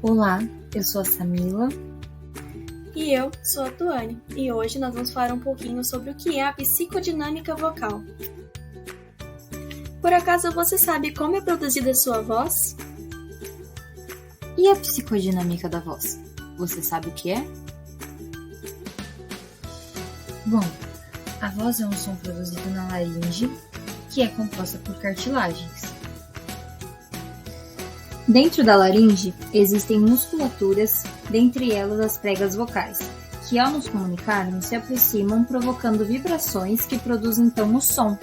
Olá, eu sou a Samila. E eu sou a Tuane, e hoje nós vamos falar um pouquinho sobre o que é a psicodinâmica vocal. Por acaso você sabe como é produzida a sua voz? E a psicodinâmica da voz? Você sabe o que é? Bom, a voz é um som produzido na laringe, que é composta por cartilagens. Dentro da laringe existem musculaturas, dentre elas as pregas vocais, que ao nos comunicarmos se aproximam provocando vibrações que produzem então o som.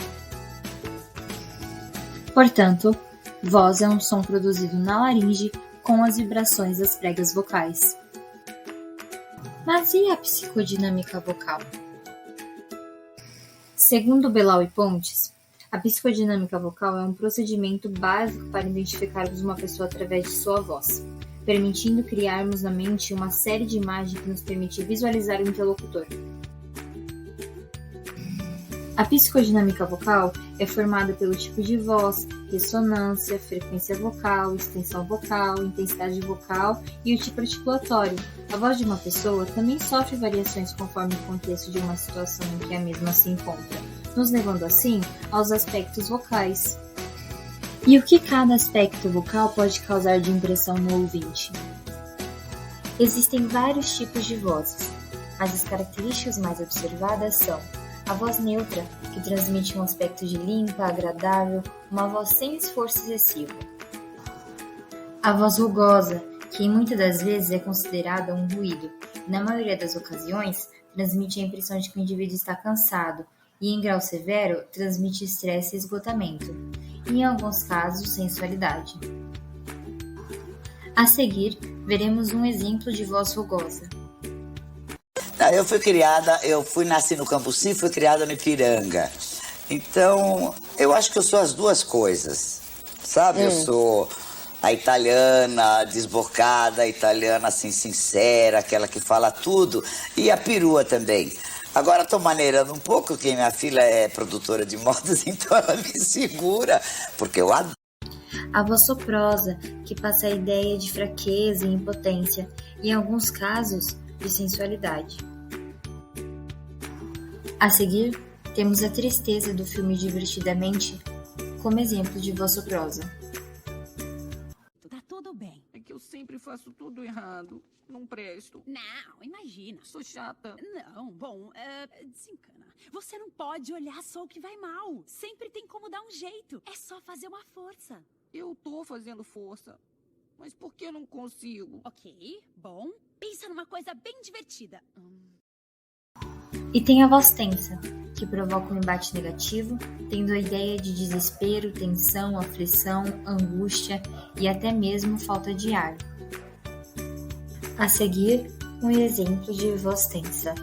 Portanto, voz é um som produzido na laringe com as vibrações das pregas vocais. Mas e a psicodinâmica vocal? Segundo Belau e Pontes, a psicodinâmica vocal é um procedimento básico para identificarmos uma pessoa através de sua voz, permitindo criarmos na mente uma série de imagens que nos permite visualizar o interlocutor. A psicodinâmica vocal é formada pelo tipo de voz, ressonância, frequência vocal, extensão vocal, intensidade vocal e o tipo articulatório. A voz de uma pessoa também sofre variações conforme o contexto de uma situação em que a mesma se encontra, nos levando assim aos aspectos vocais. E o que cada aspecto vocal pode causar de impressão no ouvinte? Existem vários tipos de vozes, mas as características mais observadas são a voz neutra, que transmite um aspecto de limpa, agradável, uma voz sem esforço excessivo. A voz rugosa, que muitas das vezes é considerada um ruído, e na maioria das ocasiões transmite a impressão de que o indivíduo está cansado, e em grau severo transmite estresse e esgotamento, e em alguns casos sensualidade. A seguir, veremos um exemplo de voz rugosa. Eu nasci no Cambuci, fui criada no Ipiranga. Então, eu acho que eu sou as duas coisas, sabe? Eu sou a italiana desbocada, a italiana assim, sincera, aquela que fala tudo, e a perua também. Agora estou maneirando um pouco, porque minha filha é produtora de modas, então ela me segura, porque eu adoro. A voz soprosa, que passa a ideia de fraqueza e impotência, e em alguns casos, de sensualidade. A seguir, temos a tristeza do filme Divertidamente como exemplo de voz soprosa. Tá tudo bem. É que eu sempre faço tudo errado. Não presto. Não, imagina. Sou chata. Não, bom, desencana. Você não pode olhar só o que vai mal. Sempre tem como dar um jeito. É só fazer uma força. Eu tô fazendo força. Mas por que eu não consigo? Ok, bom. Pensa numa coisa bem divertida. E tem a voz tensa, que provoca um embate negativo, tendo a ideia de desespero, tensão, aflição, angústia e até mesmo falta de ar. A seguir, um exemplo de voz tensa.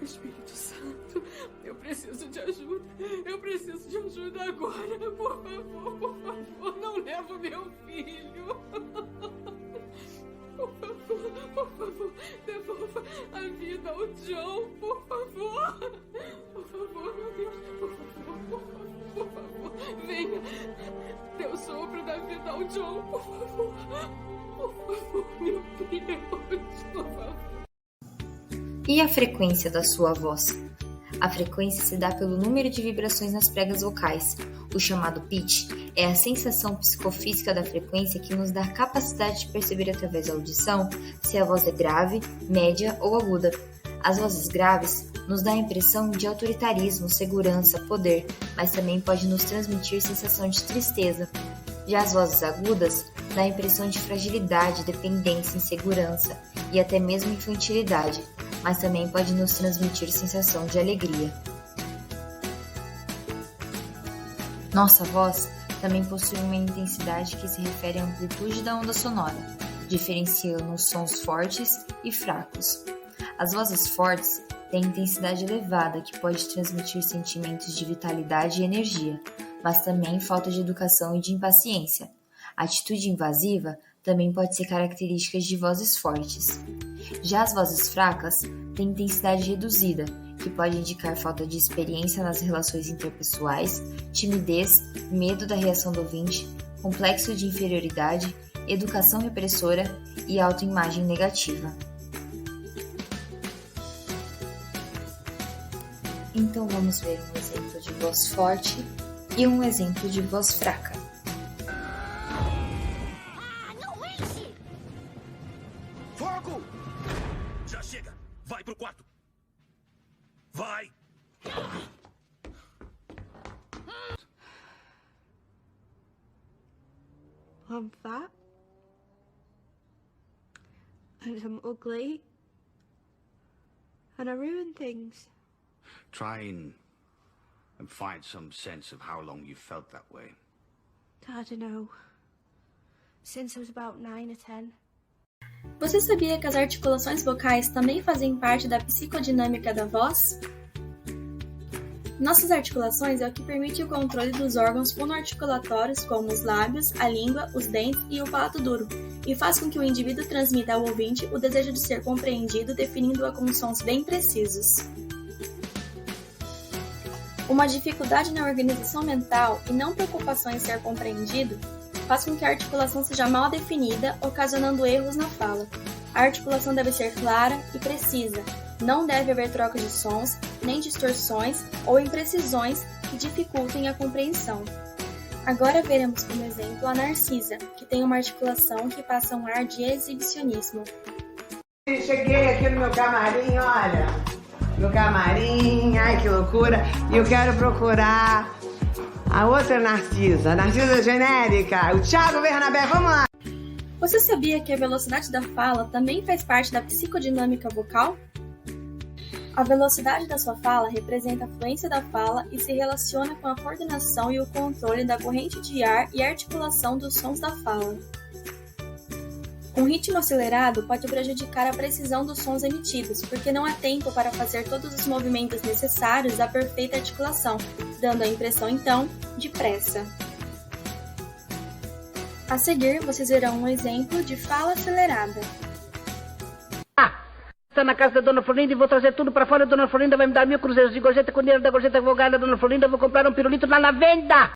Espírito Santo, eu preciso de ajuda. Eu preciso de ajuda agora. Por favor, não leva meu filho. Por favor, devolva a vida ao John, por favor. Por favor, meu Deus, por favor, venha. Dê o sopro da vida ao John, por favor. Por favor, meu Deus, por favor. E a frequência da sua voz? A frequência se dá pelo número de vibrações nas pregas vocais. O chamado pitch é a sensação psicofísica da frequência que nos dá a capacidade de perceber através da audição se a voz é grave, média ou aguda. As vozes graves nos dão a impressão de autoritarismo, segurança, poder, mas também pode nos transmitir sensação de tristeza. Já as vozes agudas dão a impressão de fragilidade, dependência, insegurança e até mesmo infantilidade, mas também pode nos transmitir sensação de alegria. Nossa voz também possui uma intensidade que se refere à amplitude da onda sonora, diferenciando os sons fortes e fracos. As vozes fortes têm intensidade elevada que pode transmitir sentimentos de vitalidade e energia, mas também falta de educação e de impaciência. A atitude invasiva também pode ser característica de vozes fortes. Já as vozes fracas têm intensidade reduzida que pode indicar falta de experiência nas relações interpessoais, timidez, medo da reação do ouvinte, complexo de inferioridade, educação repressora e autoimagem negativa. Então vamos ver um exemplo de voz forte e um exemplo de voz fraca. Fogo! Já chega! Vai pro quarto! Vai! I'm fat. And I'm ugly. And I ruin things. Try and find some sense of how long you felt that way. I don't know. Since I was about 9 or 10. Você sabia que as articulações vocais também fazem parte da psicodinâmica da voz? Nossas articulações é o que permite o controle dos órgãos fonoarticulatórios como os lábios, a língua, os dentes e o palato duro, e faz com que o indivíduo transmita ao ouvinte o desejo de ser compreendido, definindo-a com sons bem precisos. Uma dificuldade na organização mental e não preocupação em ser compreendido faz com que a articulação seja mal definida, ocasionando erros na fala. A articulação deve ser clara e precisa. Não deve haver troca de sons, nem distorções ou imprecisões que dificultem a compreensão. Agora veremos como exemplo a Narcisa, que tem uma articulação que passa um ar de exibicionismo. Cheguei aqui no meu camarim, olha. Meu camarim, ai que loucura. E eu quero procurar a outra Narcisa, a Narcisa genérica, o Thiago Bernabé, vamos lá! Você sabia que a velocidade da fala também faz parte da psicodinâmica vocal? A velocidade da sua fala representa a fluência da fala e se relaciona com a coordenação e o controle da corrente de ar e articulação dos sons da fala. Um ritmo acelerado pode prejudicar a precisão dos sons emitidos, porque não há tempo para fazer todos os movimentos necessários à perfeita articulação, dando a impressão, então, de pressa. A seguir, vocês verão um exemplo de fala acelerada. Está na casa da Dona Florinda e vou trazer tudo para fora. A Dona Florinda vai me dar 1000 cruzeiros de gorjeta. Com o dinheiro da gorjeta vou ganhar da Dona Florinda, vou comprar um pirulito lá na venda.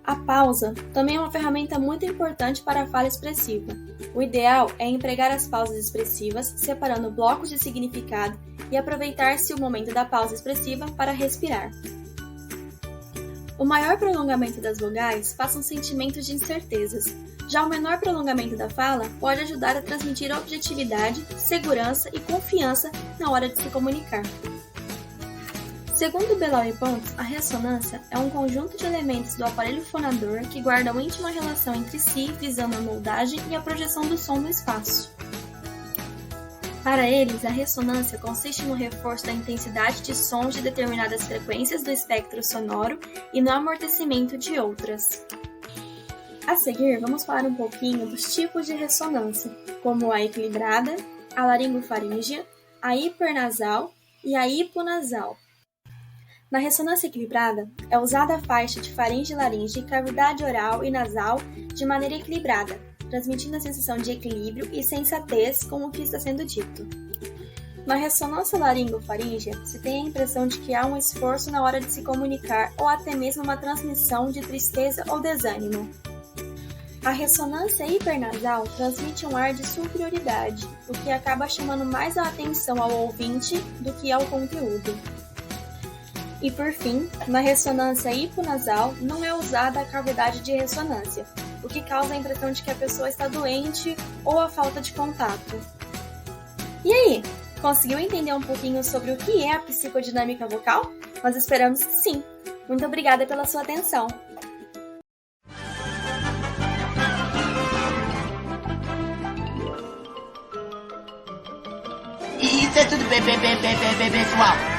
A pausa também é uma ferramenta muito importante para a fala expressiva. O ideal é empregar as pausas expressivas, separando blocos de significado e aproveitar-se o momento da pausa expressiva para respirar. O maior prolongamento das vogais passa um sentimento de incertezas. Já o menor prolongamento da fala pode ajudar a transmitir objetividade, segurança e confiança na hora de se comunicar. Segundo Belau e Pontes, a ressonância é um conjunto de elementos do aparelho fonador que guardam íntima relação entre si, visando a moldagem e a projeção do som no espaço. Para eles, a ressonância consiste no reforço da intensidade de sons de determinadas frequências do espectro sonoro e no amortecimento de outras. A seguir, vamos falar um pouquinho dos tipos de ressonância, como a equilibrada, a laringofaríngea, a hipernasal e a hiponasal. Na ressonância equilibrada, é usada a faixa de faringe e laringe, cavidade oral e nasal de maneira equilibrada, transmitindo a sensação de equilíbrio e sensatez com o que está sendo dito. Na ressonância laringofaríngea, se tem a impressão de que há um esforço na hora de se comunicar ou até mesmo uma transmissão de tristeza ou desânimo. A ressonância hipernasal transmite um ar de superioridade, o que acaba chamando mais a atenção ao ouvinte do que ao conteúdo. E por fim, na ressonância hiponasal não é usada a cavidade de ressonância, o que causa a impressão de que a pessoa está doente ou a falta de contato. E aí, conseguiu entender um pouquinho sobre o que é a psicodinâmica vocal? Nós esperamos que sim. Muito obrigada pela sua atenção. Isso é tudo bem, pessoal.